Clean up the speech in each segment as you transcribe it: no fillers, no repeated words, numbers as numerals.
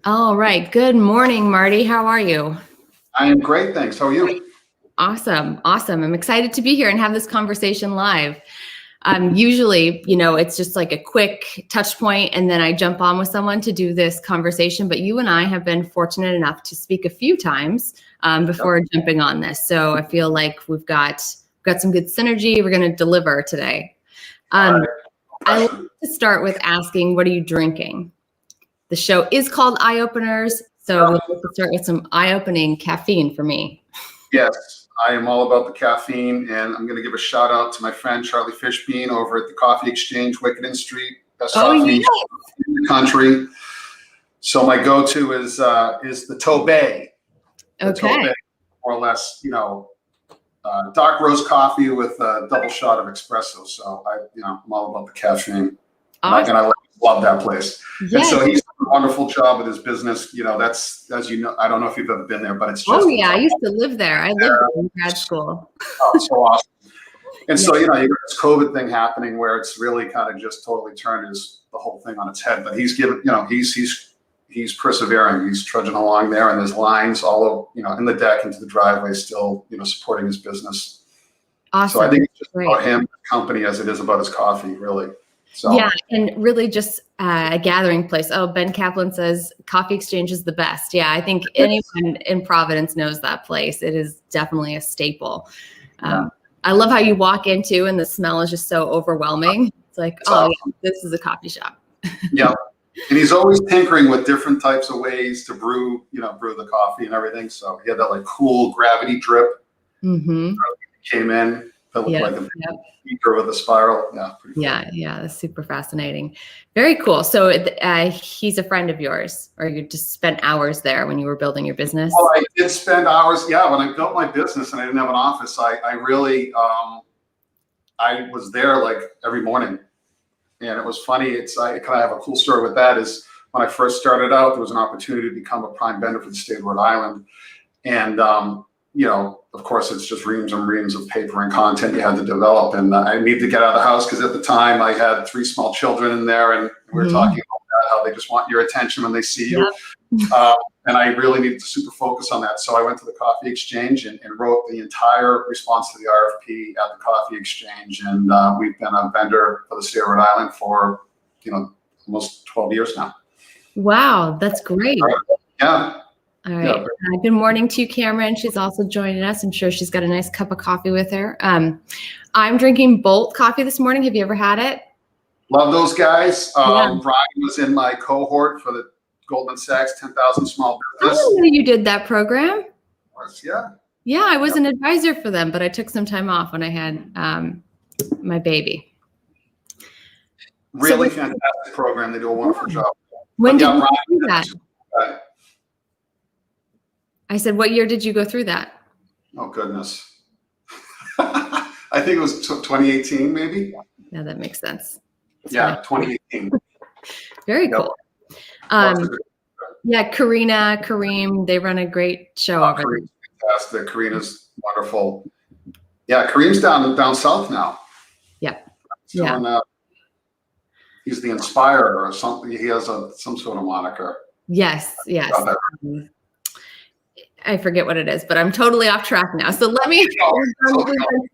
All right. Good morning, Marty. How are you? I am great, thanks. How are you? Awesome. I'm excited to be here and have this conversation live. Usually, it's just like a quick touch point and then I jump on with someone to do this conversation, but you and I have been fortunate enough to speak a few times before jumping on this. So I feel like we've got some good synergy. We're going to deliver today. I like to start with asking, what are you drinking? The show is called Eye Openers, so we'll start with some eye-opening caffeine for me. Yes, I am all about the caffeine, and I'm going to give a shout out to my friend Charlie Fishbein over at the Coffee Exchange, Wickenden Street, best coffee in the country. So my go-to is the Tobay. Okay. More or less, dark roast coffee with a double shot of espresso. So I'm all about the caffeine, and I love that place. Yes. And so he's done a wonderful job with his business. That's, as you know, I don't know if you've ever been there, but it's just. Oh yeah, I used to live there. I lived there in grad school. Oh, so awesome. And so, you got this COVID thing happening where it's really kind of just totally turned the whole thing on its head. But he's given, he's persevering. He's trudging along there, and there's lines all over, in the deck into the driveway, still, supporting his business. Awesome. So I think it's just about him, the company, as it is about his coffee, really. So. Yeah, and really just a gathering place. Oh, Ben Kaplan says Coffee Exchange is the best. Yeah, I think anyone in Providence knows that place. It is definitely a staple. I love how you walk into and the smell is just so overwhelming. It's like, awesome. Yeah, this is a coffee shop. Yeah, and he's always tinkering with different types of ways to brew the coffee and everything. So he had that like cool gravity drip. Mm-hmm. Came in. That looked like a beaker with a spiral. Yeah. Pretty cool. Yeah. That's super fascinating. Very cool. So he's a friend of yours, or you just spent hours there when you were building your business? Well, I did spend hours. Yeah. When I built my business and I didn't have an office, I really, I was there like every morning. And it was funny. I kind of have a cool story with that is when I first started out, there was an opportunity to become a prime vendor for the state of Rhode Island. And, of course, it's just reams and reams of paper and content you had to develop. And I needed to get out of the house because at the time I had 3 small children in there, and we were talking about that, how they just want your attention when they see you. Yep. And I really needed to super focus on that. So I went to the Coffee Exchange and wrote the entire response to the RFP at the Coffee Exchange. And we've been a vendor for the state of Rhode Island for, almost 12 years now. Wow, that's great. Yeah. All right. Yeah. Good morning to you, Cameron. She's also joining us. I'm sure she's got a nice cup of coffee with her. I'm drinking Bolt coffee this morning. Have you ever had it? Love those guys. Brian was in my cohort for the Goldman Sachs 10,000 Small Business. I didn't know you did that program. Yeah. Yeah, I was an advisor for them, but I took some time off when I had my baby. Really fantastic program. They do a wonderful job. When did you do that? I said, what year did you go through that? Oh, goodness. I think it was 2018, maybe. Yeah, that makes sense. Yeah, 2018. Very cool. Yeah, Kareem, they run a great show over there. Fantastic. Karina's wonderful. Yeah, Kareem's down south now. Yeah. He's the Inspirer or something. He has some sort of moniker. Yes. I forget what it is, but I'm totally off track now. So let me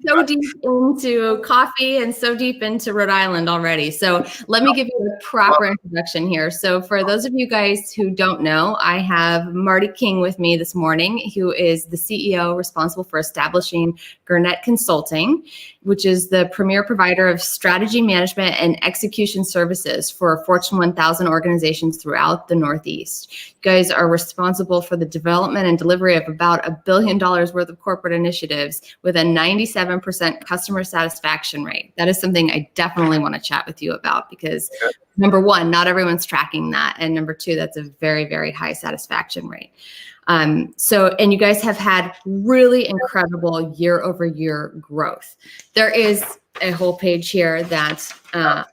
so deep into coffee and so deep into Rhode Island already. So let me give you a proper introduction here. So for those of you guys who don't know, I have Marty King with me this morning, who is the CEO responsible for establishing Gurnett Consulting, which is the premier provider of strategy management and execution services for Fortune 1000 organizations throughout the Northeast. You guys are responsible for the development and delivery of about $1 billion worth of corporate initiatives with a 97% customer satisfaction rate. That is something I definitely want to chat with you about because number one, not everyone's tracking that. And number two, that's a very, very high satisfaction rate. So, and you guys have had really incredible year-over-year growth. There is a whole page here that I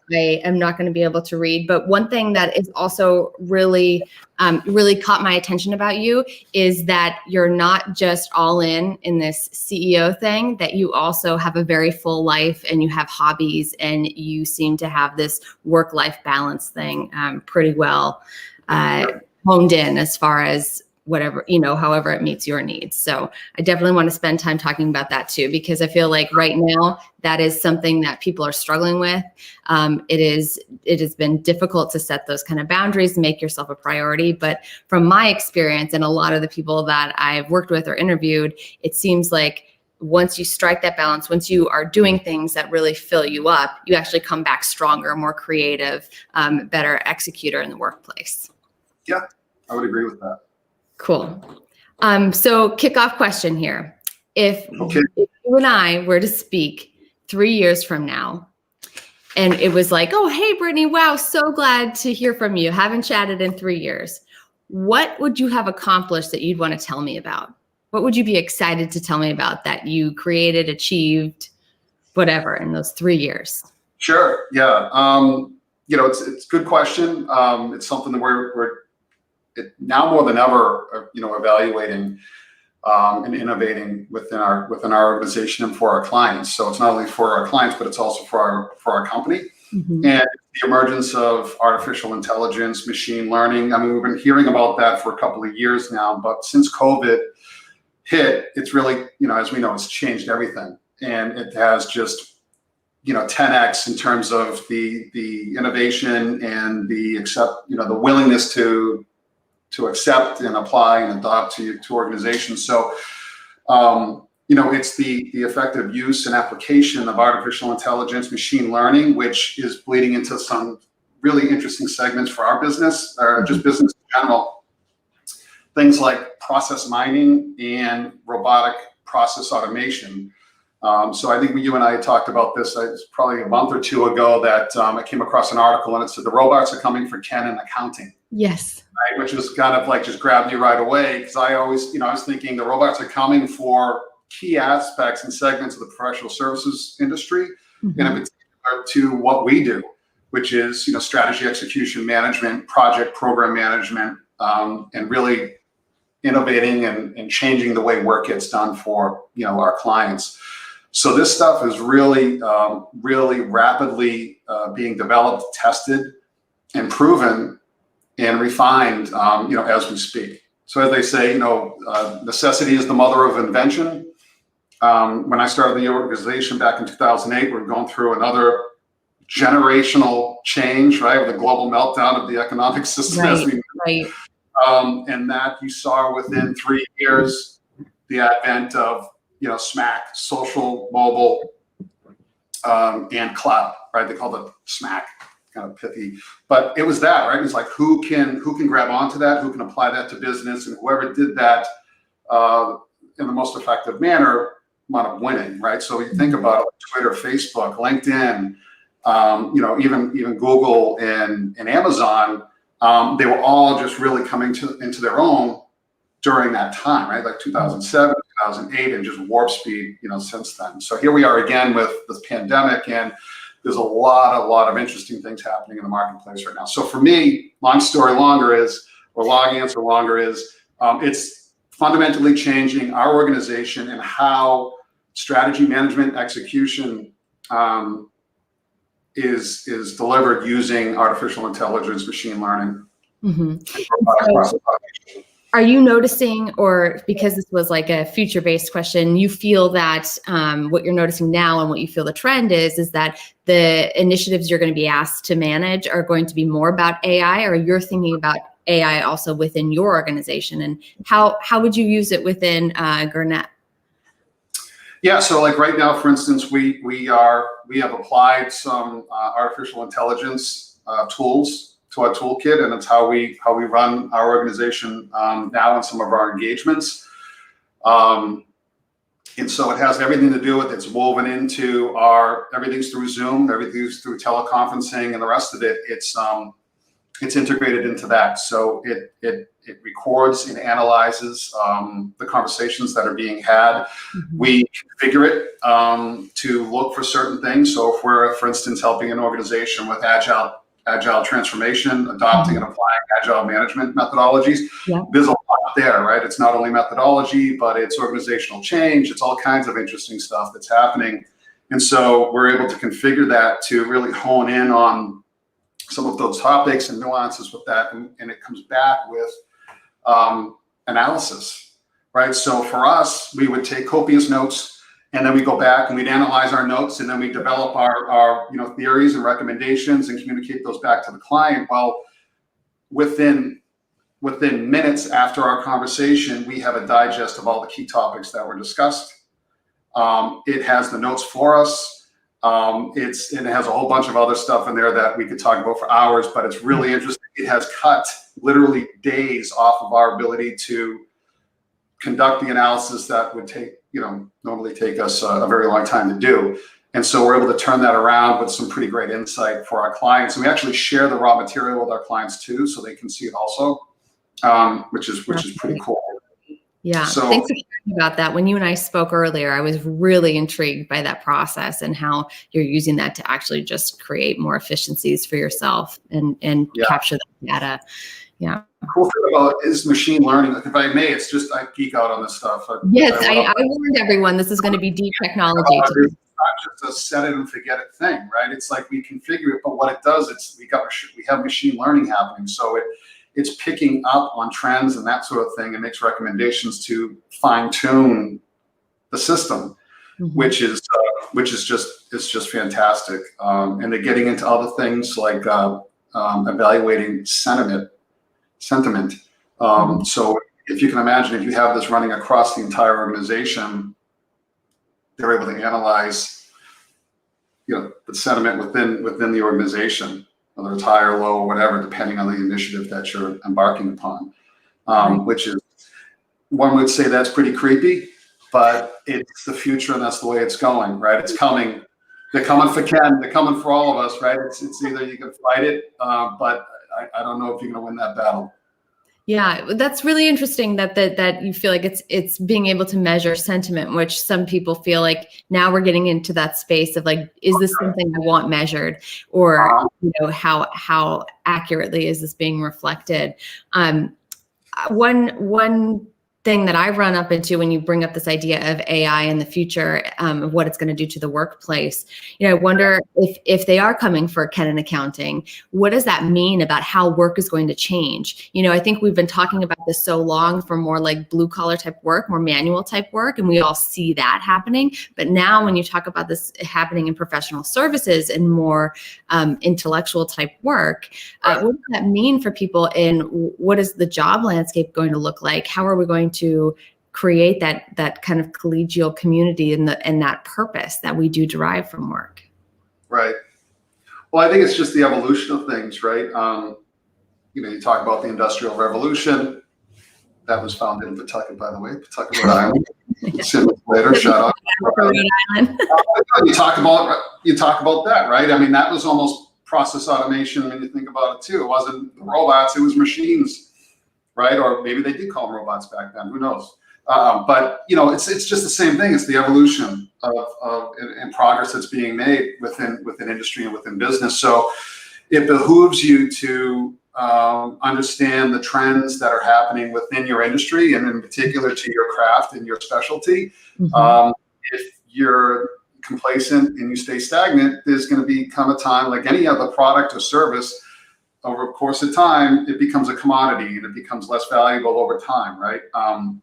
am not going to be able to read, but one thing that is also really caught my attention about you is that you're not just all in this CEO thing, that you also have a very full life and you have hobbies, and you seem to have this work-life balance thing pretty well honed in, as far as whatever, however it meets your needs. So I definitely want to spend time talking about that too, because I feel like right now that is something that people are struggling with. It has been difficult to set those kind of boundaries, make yourself a priority. But from my experience and a lot of the people that I've worked with or interviewed, it seems like once you strike that balance, once you are doing things that really fill you up, you actually come back stronger, more creative, better executor in the workplace. Yeah, I would agree with that. Cool. So kickoff question here. If you and I were to speak 3 years from now, and it was like, oh, hey, Brittany, wow, so glad to hear from you. Haven't chatted in 3 years. What would you have accomplished that you'd want to tell me about? What would you be excited to tell me about that you created, achieved, whatever, in those 3 years? Sure. Yeah. It's a good question. It's something that we're now more than ever, evaluating and innovating within our organization and for our clients. So it's not only for our clients, but it's also for our company. Mm-hmm. And the emergence of artificial intelligence, machine learning. I mean, we've been hearing about that for a couple of years now, but since COVID hit, it's really, as we know, it's changed everything, and it has just 10x in terms of the innovation and the willingness to accept and apply and adopt to organizations. So, it's the effective use and application of artificial intelligence, machine learning, which is bleeding into some really interesting segments for our business, or just business in general. Things like process mining and robotic process automation. So I think you and I talked about this probably a month or two ago, that I came across an article and it said the robots are coming for Ken in accounting. Yes. Right, which was kind of like just grabbed me right away, because I always, I was thinking the robots are coming for key aspects and segments of the professional services industry, mm-hmm. and in particular to what we do, which is strategy, execution management, project program management, and really innovating and changing the way work gets done for our clients. So this stuff is really, really rapidly being developed, tested, and proven and refined, as we speak. So as they say, necessity is the mother of invention. When I started the organization back in 2008, we're going through another generational change, right, with the global meltdown of the economic system. Right. And that you saw within 3 years, the advent of SMAC, social, mobile, and cloud, right? They call it SMAC, kind of pithy, but it was that, right? It's like who can grab onto that, who can apply that to business, and whoever did that in the most effective manner wound up winning, right? So you think about it, Twitter, Facebook, LinkedIn, even Google and Amazon, they were all just really coming into their own during that time, right? Like 2007, 2008, and just warp speed, since then. So here we are again with this pandemic, and there's a lot of interesting things happening in the marketplace right now. So for me, long answer longer is, it's fundamentally changing our organization and how strategy management execution is delivered using artificial intelligence, machine learning. Mm-hmm. Are you noticing, or because this was like a future-based question, you feel that what you're noticing now and what you feel the trend is that the initiatives you're going to be asked to manage are going to be more about AI, or you're thinking about AI also within your organization, and how would you use it within Gurnett? Yeah, so like right now, for instance, we have applied some artificial intelligence tools to our toolkit, and it's how we run our organization now in some of our engagements. And so it has everything to do with, it's woven into everything's through Zoom, everything's through teleconferencing, and the rest of it, it's it's integrated into that. So it records and analyzes the conversations that are being had. We configure it to look for certain things. So if we're, for instance, helping an organization with agile transformation, adopting and applying agile management methodologies, there's a lot there, right? It's not only methodology, but it's organizational change. It's all kinds of interesting stuff that's happening. And so we're able to configure that to really hone in on some of those topics and nuances with that, and it comes back with analysis, right? So for us, we would take copious notes, and then we go back and we'd analyze our notes, and then we develop our theories and recommendations and communicate those back to the client. Well, within minutes after our conversation, we have a digest of all the key topics that were discussed. It has the notes for us. It has a whole bunch of other stuff in there that we could talk about for hours, but it's really interesting. It has cut literally days off of our ability to conduct the analysis that would take, normally take us a very long time to do. And so we're able to turn that around with some pretty great insight for our clients. And we actually share the raw material with our clients too, so they can see it also, which is pretty cool. Yeah, so, thanks for talking about that. When you and I spoke earlier, I was really intrigued by that process and how you're using that to actually just create more efficiencies for yourself and capture that data. Yeah. The cool thing about is machine learning. If I may, it's just I geek out on this stuff. I warned everyone this is going to be deep technology. It's not just a set it and forget it thing, right? It's like we configure it, but what it does, we have machine learning happening, so it's picking up on trends and that sort of thing and makes recommendations to fine tune the system, which is just fantastic. And they're getting into other things like evaluating sentiment. So if you can imagine, if you have this running across the entire organization, they're able to analyze, the sentiment within the organization, whether it's high or low or whatever, depending on the initiative that you're embarking upon, which is, one would say that's pretty creepy, but it's the future and that's the way it's going, right? It's coming. They're coming for Ken. They're coming for all of us, right? It's either you can fight it, but I don't know if you're going to win that battle. Yeah, that's really interesting that you feel like it's being able to measure sentiment, which some people feel like now we're getting into that space of like, is this something I want measured, or how accurately is this being reflected? One thing that I run up into when you bring up this idea of AI in the future, of what it's going to do to the workplace, I wonder if they are coming for Ken in accounting, what does that mean about how work is going to change? I think we've been talking about this so long for more like blue collar type work, more manual type work, and we all see that happening. But now when you talk about this happening in professional services and more intellectual type work, what does that mean for people, and what is the job landscape going to look like? How are we going to create that kind of collegial community and that purpose that we do derive from work? Right. Well, I think it's just the evolution of things, right? You talk about the Industrial Revolution. That was founded in Pawtucket, by the way, Pawtucket, Rhode Island. Later, shout out. Rhode Island. You talk about that, right? I mean, that was almost process automation when you think about it too. It wasn't robots, it was machines. Right? Or maybe they did call them robots back then. Who knows? But it's just the same thing. It's the evolution of and progress that's being made within industry and within business. So it behooves you to understand the trends that are happening within your industry, and in particular to your craft and your specialty. If you're complacent and you stay stagnant, there's going to become a time, like any other product or service, over the course of time, it becomes a commodity and it becomes less valuable over time, right? And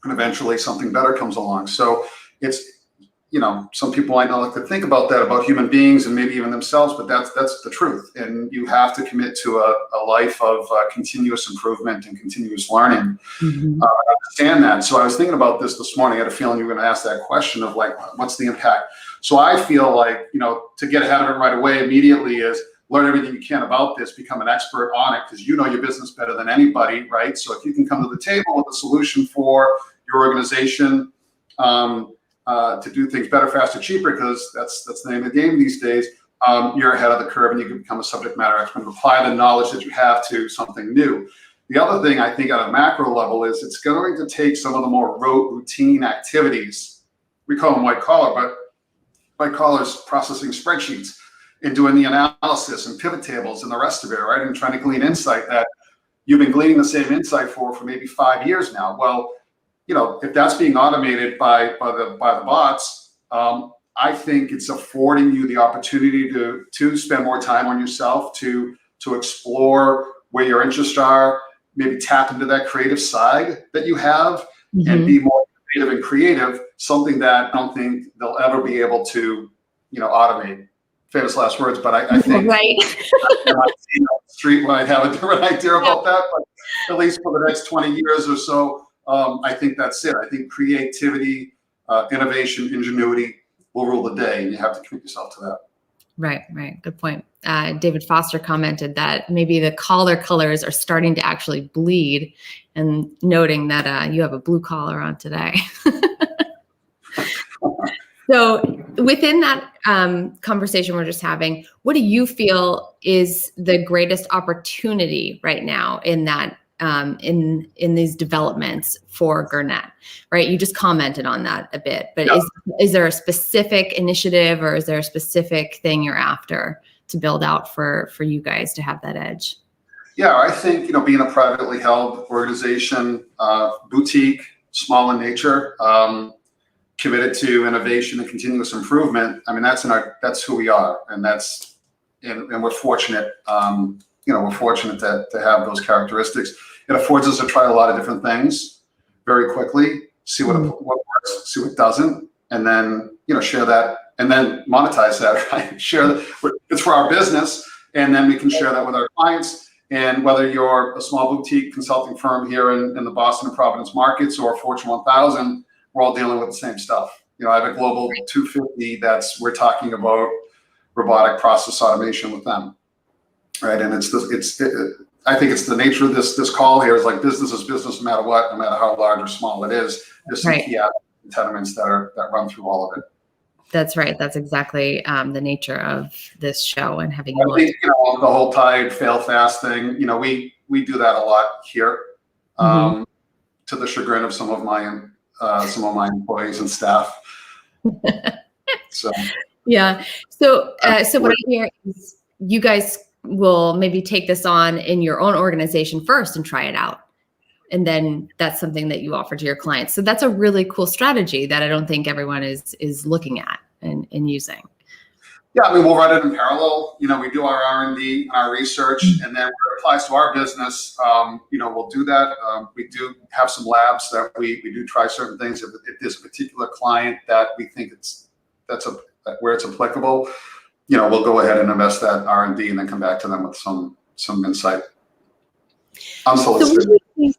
eventually something better comes along. So it's, some people might not like to think about that about human beings and maybe even themselves, but that's the truth. And you have to commit to a life of continuous improvement and continuous learning. I understand that. So I was thinking about this morning. I had a feeling you were going to ask that question of like, what's the impact? So I feel like, to get ahead of it right away immediately is, learn everything you can about this, become an expert on it, because you know your business better than anybody, right? So if you can come to the table with a solution for your organization to do things better, faster, cheaper, because that's the name of the game these days, you're ahead of the curve and you can become a subject matter expert and apply the knowledge that you have to something new. The other thing I think at a macro level is it's going to take some of the more routine activities. We call them white collar, but white collar is processing spreadsheets and doing the analysis and pivot tables and the rest of it, right? And trying to glean insight that you've been gleaning the same insight for maybe 5 years now. Well, if that's being automated by the bots, I think it's affording you the opportunity to spend more time on yourself, to explore where your interests are, maybe tap into that creative side that you have, and be more creative and creative, something that I don't think they'll ever be able to, automate. Famous last words, but I think right. on the street might have a different idea about that, but at least for the next 20 years or so, I think that's it. I think creativity, innovation, ingenuity will rule the day, and you have to commit yourself to that. Right. Good point. David Foster commented that maybe the collar colors are starting to actually bleed, and noting that you have a blue collar on today. So within that conversation we're just having, what do you feel is the greatest opportunity right now in that in these developments for Gurnett, right? You just commented on that a bit, but is there a specific initiative, or is there a specific thing you're after to build out for you guys to have that edge? Yeah, I think, being a privately held organization, boutique, small in nature, committed to innovation and continuous improvement. I mean, that's who we are, and we're fortunate. We're fortunate to have those characteristics. It affords us to try a lot of different things very quickly, see what works, see what doesn't, and then share that, and then monetize that. Right? Share that. It's for our business, and then we can share that with our clients. And whether you're a small boutique consulting firm here in the Boston and Providence markets, or Fortune 1000, we're all dealing with the same stuff. I have a global 250 we're talking about robotic process automation with them, right? And I think it's the nature of this call here is like business is business, no matter what, no matter how large or small it is. There's some key impediments that run through all of it. That's right. That's exactly the nature of this show and having. I think the whole tide fail fast thing. We do that a lot here, to the chagrin of some of my employees and staff. So yeah. So what I hear is you guys will maybe take this on in your own organization first and try it out, and then that's something that you offer to your clients. So that's a really cool strategy that I don't think everyone is looking at and using. Yeah, I mean, we'll run it in parallel. We do our R&D and our research, and then where it applies to our business, we'll do that. We do have some labs that we do try certain things. If there's a particular client that we think where it's applicable, we'll go ahead and invest that R&D and then come back to them with some insight. I'm solicited. So what do you think?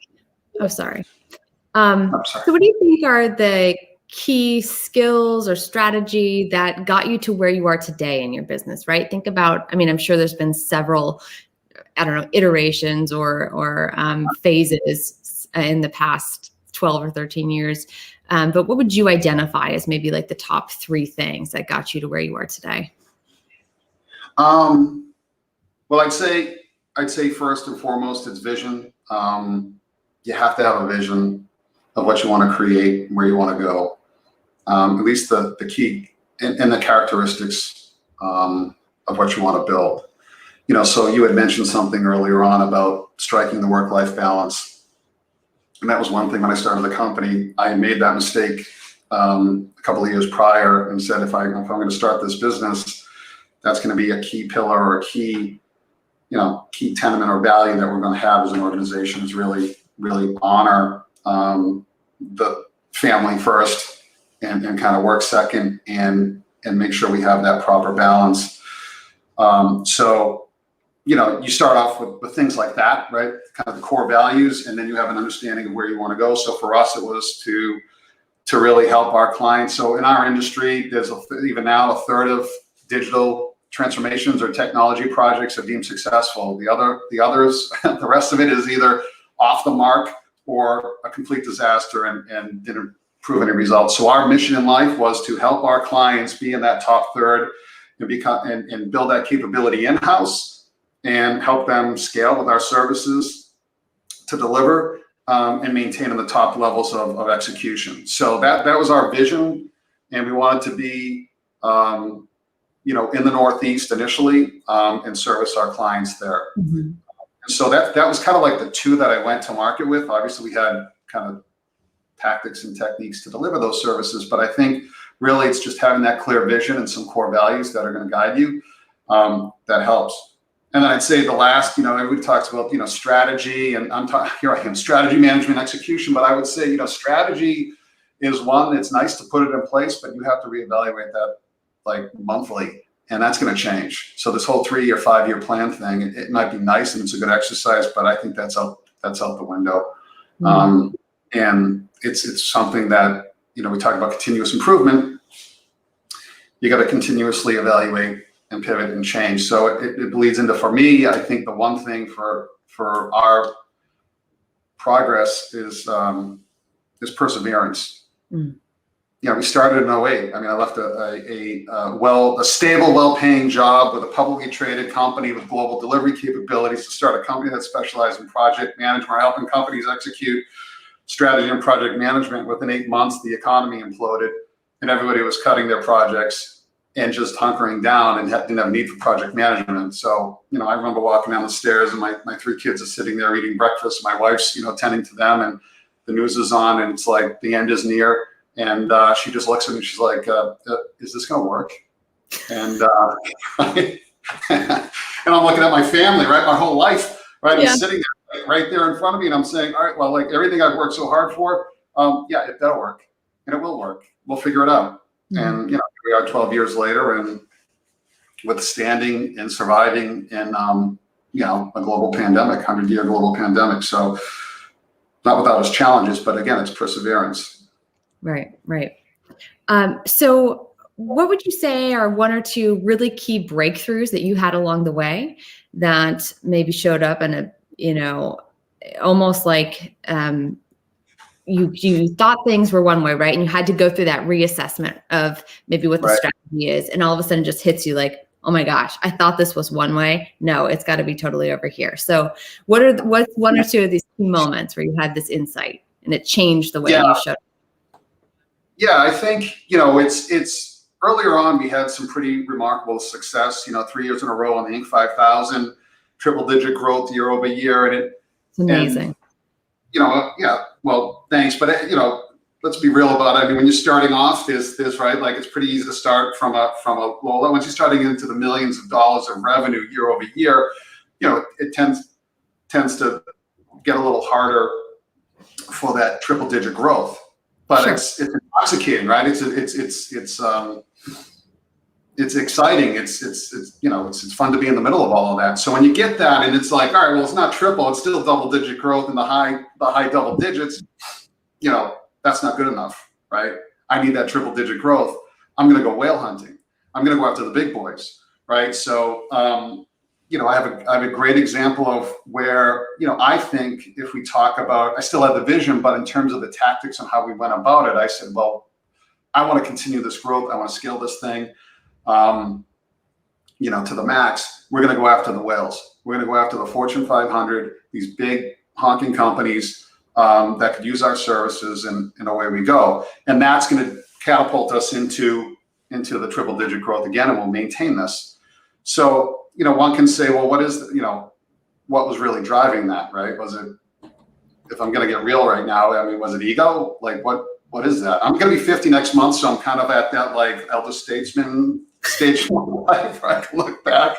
Oh, sorry. I'm sorry. So what do you think are the key skills or strategy that got you to where you are today in your business, right? Think about, I'm sure there's been several, iterations or phases in the past 12 or 13 years. But what would you identify as maybe like the top 3 things that got you to where you are today? Well, I'd say first and foremost, it's vision. You have to have a vision of what you want to create, where you want to go. At least the key and the characteristics of what you want to build. So you had mentioned something earlier on about striking the work-life balance. And that was one thing when I started the company. I made that mistake a couple of years prior and said, if I'm going to start this business, that's going to be a key pillar or a key tenement or value that we're going to have as an organization, is really, really honor the family first and kind of work second, and make sure we have that proper balance. So, you start off with things like that, right? Kind of the core values, and then you have an understanding of where you want to go. So for us, it was to really help our clients. So in our industry, there's even now a third of digital transformations or technology projects are deemed successful. The others, the rest of it is either off the mark or a complete disaster and didn't prove any results. So our mission in life was to help our clients be in that top third and build that capability in-house and help them scale with our services to deliver and maintain in the top levels of execution. So that was our vision, and we wanted to be in the Northeast initially and service our clients there. Mm-hmm. And so that was kind of like the two that I went to market with. Obviously, we had kind of tactics and techniques to deliver those services, but I think really it's just having that clear vision and some core values that are going to guide you that helps. And then I'd say the last, everybody talks about, strategy, and here I am, strategy, management, execution. But I would say, strategy is one. It's nice to put it in place, but you have to reevaluate that like monthly, and that's going to change. So this whole 3-year, 5-year plan thing, it might be nice and it's a good exercise, but I think that's out the window. Mm-hmm. And it's something that, we talk about continuous improvement. You got to continuously evaluate and pivot and change. So it bleeds into, for me, I think the one thing for our progress is perseverance. Mm. We started in 2008. I mean, I left a stable, well-paying job with a publicly traded company with global delivery capabilities to start a company that specialized in project management, helping companies execute strategy and project management. Within 8 months, the economy imploded and everybody was cutting their projects and just hunkering down and didn't have a need for project management. So, I remember walking down the stairs and my 3 kids are sitting there eating breakfast. My wife's, tending to them, and the news is on and it's like the end is near. And she just looks at me, she's like, is this gonna work? And and I'm looking at my family, right? My whole life, right? Yeah. I'm sitting there, right there in front of me, and I'm saying, all right, well, like everything I've worked so hard for, yeah, that'll work. And it will work. We'll figure it out. Mm-hmm. And here we are 12 years later, and withstanding and surviving in a global pandemic, 100-year global pandemic. So not without its challenges, but again, it's perseverance. Right. So what would you say are 1 or 2 really key breakthroughs that you had along the way that maybe showed up in almost like you thought things were one way, right? And you had to go through that reassessment of maybe what the strategy is, and all of a sudden it just hits you like, oh my gosh, I thought this was one way. No, it's got to be totally over here. So what's 1 or 2 of these key moments where you had this insight and it changed the way you showed up? Yeah, I think, it's earlier on, we had some pretty remarkable success, 3 years in a row on the Inc. 5000, triple-digit growth year over year. And it's amazing. Yeah, well, thanks. But, let's be real about it. I mean, when you're starting off, there's right, like it's pretty easy to start from a low. Once you're starting into the millions of dollars of revenue year over year, it tends to get a little harder for that triple-digit growth. But sure. It's intoxicating, right? It's exciting. It's fun to be in the middle of all of that. So when you get that, and it's like, all right, well, it's not triple, it's still double-digit growth in the high double digits. That's not good enough, right? I need that triple-digit growth. I'm going to go whale hunting. I'm going to go after the big boys, right? So, I have a great example of where, I think if we talk about, I still had the vision, but in terms of the tactics and how we went about it, I said, well, I want to continue this growth. I want to scale this thing, to the max. We're going to go after the whales. We're going to go after the Fortune 500, these big honking companies that could use our services, and away we go. And that's going to catapult us into the triple-digit growth again, and we'll maintain this. So, one can say, well, what was really driving that, right? Was it, if I'm going to get real right now, I mean, was it ego? Like, what is that? I'm going to be 50 next month, so I'm kind of at that, like, elder statesman stage of my life where I can look back,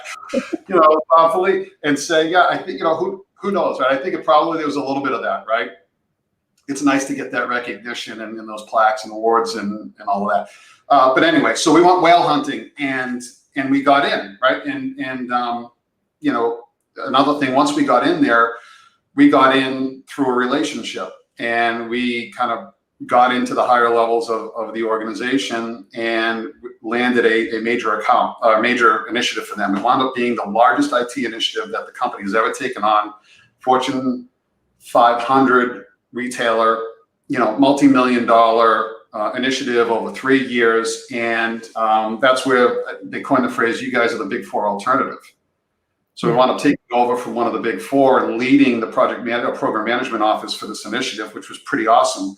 thoughtfully and say, yeah, I think, who knows, right? I think there was a little bit of that, right? It's nice to get that recognition and those plaques and awards and all of that. But anyway, so we went whale hunting, and we got in, right? And another thing, once we got in there, we got in through a relationship, and we kind of got into the higher levels of the organization and landed a major account, a major initiative for them. It wound up being the largest IT initiative that the company has ever taken on. Fortune 500 retailer, multi-million-dollar initiative over 3 years. And that's where they coined the phrase, you guys are the big four alternative. So we want to take over from one of the big four and leading the program management office for this initiative, which was pretty awesome.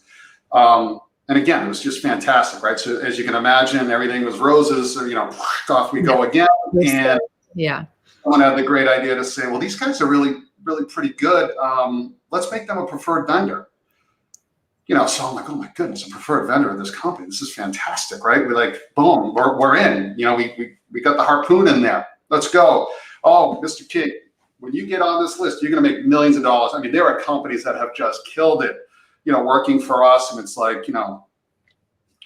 And again, it was just fantastic, right? So as you can imagine, everything was roses, so, off we go again. And someone had the great idea to say, well, these guys are really, really pretty good. Let's make them a preferred vendor. So I'm like, oh my goodness, a preferred vendor of this company. This is fantastic, right? We're like, boom, we're in. We got the harpoon in there. Let's go. Oh, Mr. King, when you get on this list, you're going to make millions of dollars. I mean, there are companies that have just killed it, working for us. And it's like,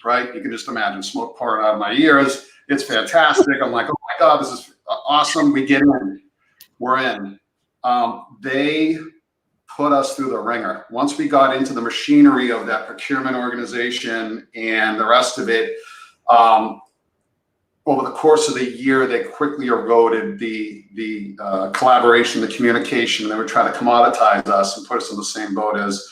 right? You can just imagine smoke pouring out of my ears. It's fantastic. I'm like, oh my God, this is awesome. We get in. We're in. They put us through the ringer. Once we got into the machinery of that procurement organization and the rest of it, over the course of the year, they quickly eroded the collaboration, the communication. They were trying to commoditize us and put us in the same boat as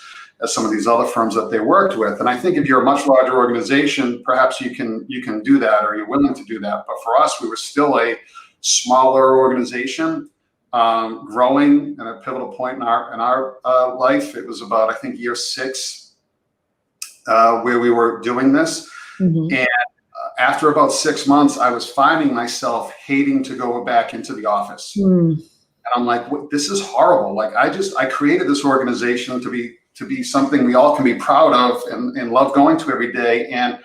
some of these other firms that they worked with. And I think if you're a much larger organization, perhaps you can do that, or you're willing to do that. But for us, we were still a smaller organization, growing at a pivotal point in our life. It was about, I think, year 6 where we were doing this. And after about 6 months, I was finding myself hating to go back into the office. And I'm like, this is horrible. Like, I created this organization to be something we all can be proud of and love going to every day. And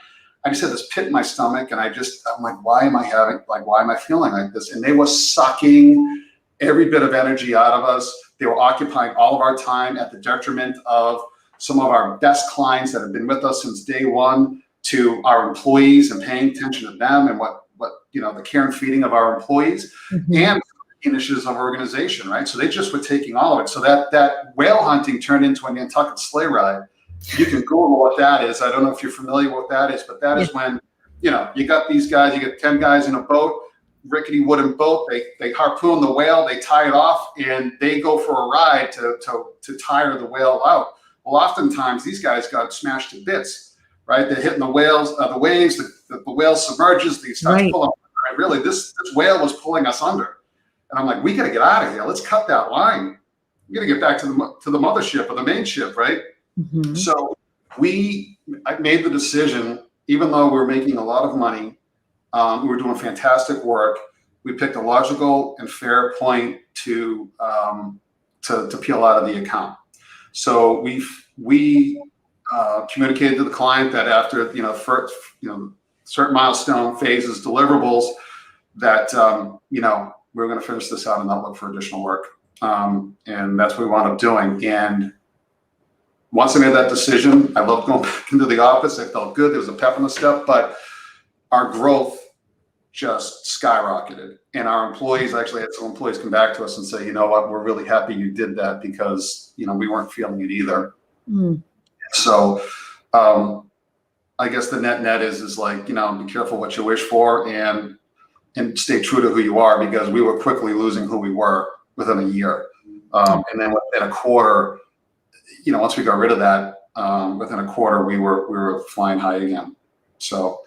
I just had this pit in my stomach, and I'm like, why am I feeling like this? And they were sucking every bit of energy out of us. They were occupying all of our time at the detriment of some of our best clients that have been with us since day one, to our employees and paying attention to them and what the care and feeding of our employees and initiatives of our organization, right? So they just were taking all of it. So that whale hunting turned into a Nantucket sleigh ride. You can Google what that is. I don't know if you're familiar with what that is, but that is when, you got these guys, you get 10 guys in a boat, rickety wooden boat, they harpoon the whale, they tie it off, and they go for a ride to tire the whale out. Well, oftentimes these guys got smashed to bits. Right, they're hitting the waves. The whale submerges. They start to pull up. Right? Really, this whale was pulling us under, and I'm like, we got to get out of here. Let's cut that line. We got to get back to the mothership or the main ship, right? So I made the decision, even though we were making a lot of money, we were doing fantastic work. We picked a logical and fair point to peel out of the account. So we communicated to the client that after certain milestone phases, deliverables, that we were going to finish this out and not look for additional work, and that's what we wound up doing. And once I made that decision, I loved going back into the office. I felt good. There was a pep in the step, but our growth just skyrocketed. And our employees, actually had some employees come back to us and say, you know what, we're really happy you did that, because we weren't feeling it either. So I guess the net is like, be careful what you wish for, and stay true to who you are, because we were quickly losing who we were within a year. And then within a quarter, once we got rid of that, within a quarter, we were flying high again. So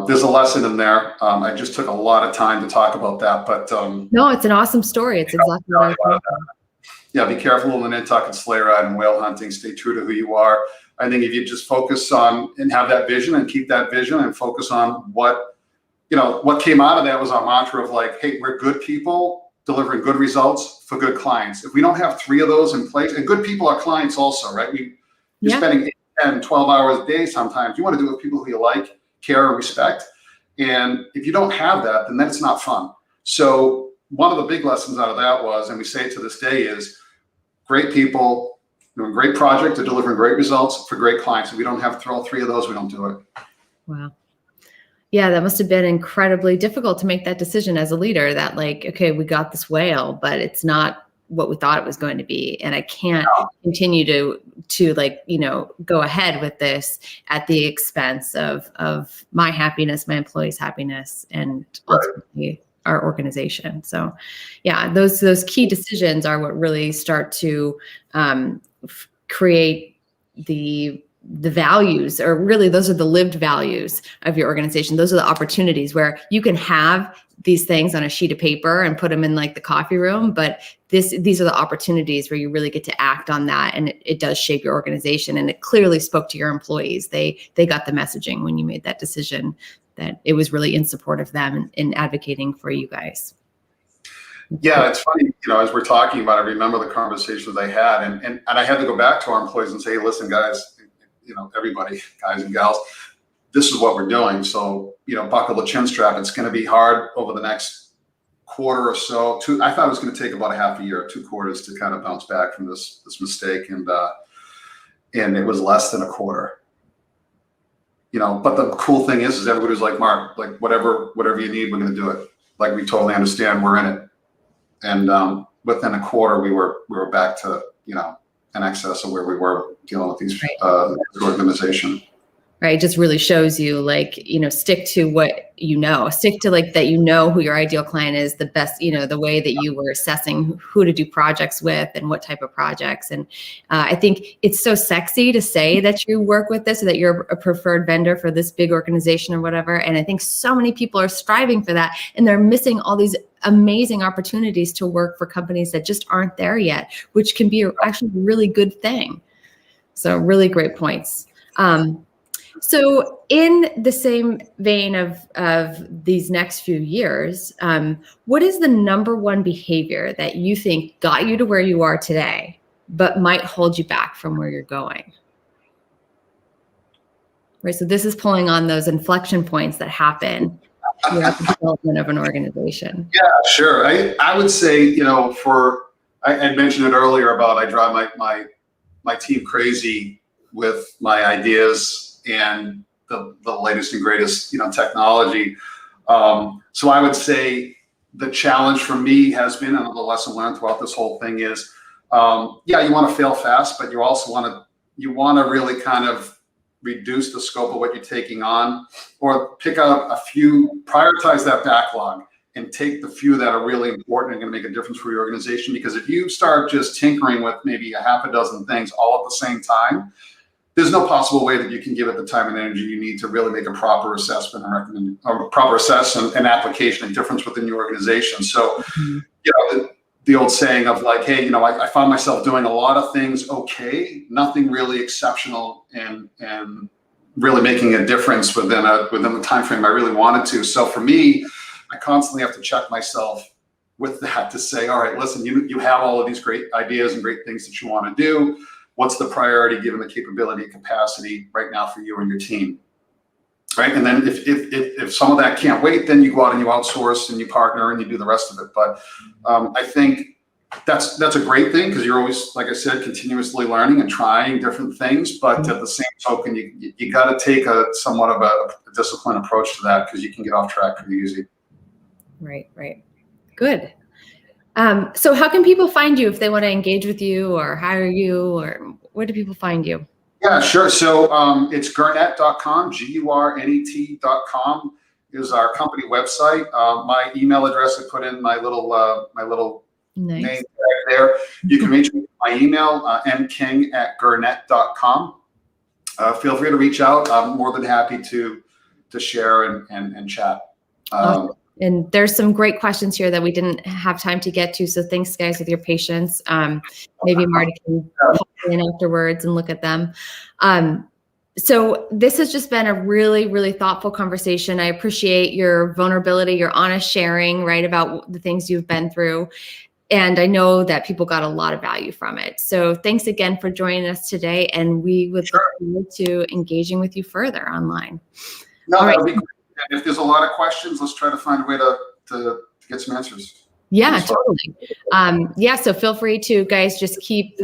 there's a lesson in there. I just took a lot of time to talk about that, but no, it's an awesome story. It's exactly what I thought. Yeah, be careful in the Nantucket sleigh ride and whale hunting. Stay true to who you are. I think if you just focus on and have that vision and keep that vision and focus on what came out of that was our mantra of like, hey, we're good people delivering good results for good clients. If we don't have 3 of those in place, and good people are clients also, right? You're spending 8, 10, 12 hours a day sometimes. You want to do it with people who you like, care, and respect. And if you don't have that, then it's not fun. So one of the big lessons out of that was, and we say it to this day, is great people doing great project, they're delivering great results for great clients. If we don't have all 3 of those, we don't do it. Wow. Yeah, that must have been incredibly difficult to make that decision as a leader, that like, okay, we got this whale, but it's not what we thought it was going to be. And I can't continue to like, go ahead with this at the expense of my happiness, my employees' happiness, and ultimately our organization. So yeah, those key decisions are what really start to create the the values, or really those are the lived values of your organization. Those are the opportunities where you can have these things on a sheet of paper and put them in like the coffee room, but these are the opportunities where you really get to act on that, and it does shape your organization. And it clearly spoke to your employees. They got the messaging when you made that decision, that it was really in support of them in advocating for you guys. Yeah, it's funny, as we're talking about it, I remember the conversations I had, and I had to go back to our employees and say, hey, listen, guys, everybody, guys and gals, this is what we're doing. So, buckle the chin strap. It's going to be hard over the next quarter or so. I thought it was going to take about a half a year, 2 quarters to kind of bounce back from this mistake. And it was less than a quarter. But the cool thing is everybody was like, Mark, like whatever you need, we're going to do it. Like, we totally understand, we're in it. And within a quarter, we were back to, in excess of where we were dealing with these organization. Right. It just really shows you, like, stick to what stick to like that, who your ideal client is, the best, the way that you were assessing who to do projects with and what type of projects. And I think it's so sexy to say that you work with this, or that you're a preferred vendor for this big organization or whatever. And I think so many people are striving for that, and they're missing all these amazing opportunities to work for companies that just aren't there yet, which can be actually a really good thing. So really great points. So in the same vein of these next few years, what is the number one behavior that you think got you to where you are today, but might hold you back from where you're going? Right. So this is pulling on those inflection points that happen throughout the development of an organization. Yeah, sure. I would say, I had mentioned it earlier about I drive my team crazy with my ideas and the latest and greatest, technology. So I would say the challenge for me has been, and the lesson learned throughout this whole thing is, you want to fail fast, but you also want to really kind of reduce the scope of what you're taking on, or pick out a few, prioritize that backlog, and take the few that are really important and going to make a difference for your organization. Because if you start just tinkering with maybe a half a dozen things all at the same time, there's no possible way that you can give it the time and energy you need to really make a proper assessment and application and difference within your organization. So, the old saying of like, hey, I found myself doing a lot of things okay, nothing really exceptional and really making a difference within the time frame I really wanted to. So for me, I constantly have to check myself with that to say, all right, listen, you have all of these great ideas and great things that you want to do. What's the priority given the capability and capacity right now for you and your team? Right. And then if some of that can't wait, then you go out and you outsource and you partner and you do the rest of it. But I think that's a great thing, because you're always, like I said, continuously learning and trying different things. But at the same token, you got to take somewhat of a disciplined approach to that, because you can get off track pretty easy. Right. Good. So how can people find you if they want to engage with you or hire you, or where do people find you? Yeah, sure. So it's gurnet.com, GURNET.com is our company website. My email address, I put in my little Nice. name tag there. You can reach me with my email, mking@gurnet.com. Feel free to reach out. I'm more than happy to share and chat. Awesome. And there's some great questions here that we didn't have time to get to. So thanks, guys, with your patience. Maybe Marty can pop in afterwards and look at them. So this has just been a really, really thoughtful conversation. I appreciate your vulnerability, your honest sharing, right, about the things you've been through. And I know that people got a lot of value from it. So thanks again for joining us today. And we would look forward to engaging with you further online. No, all right. That'll be great. And if there's a lot of questions, let's try to find a way to get some answers. Yeah, totally. So feel free to, guys, just keep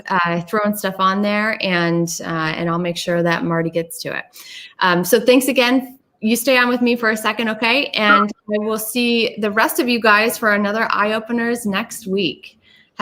throwing stuff on there, and I'll make sure that Marty gets to it. So thanks again. You stay on with me for a second, okay? And I will see the rest of you guys for another Eye Openers next week.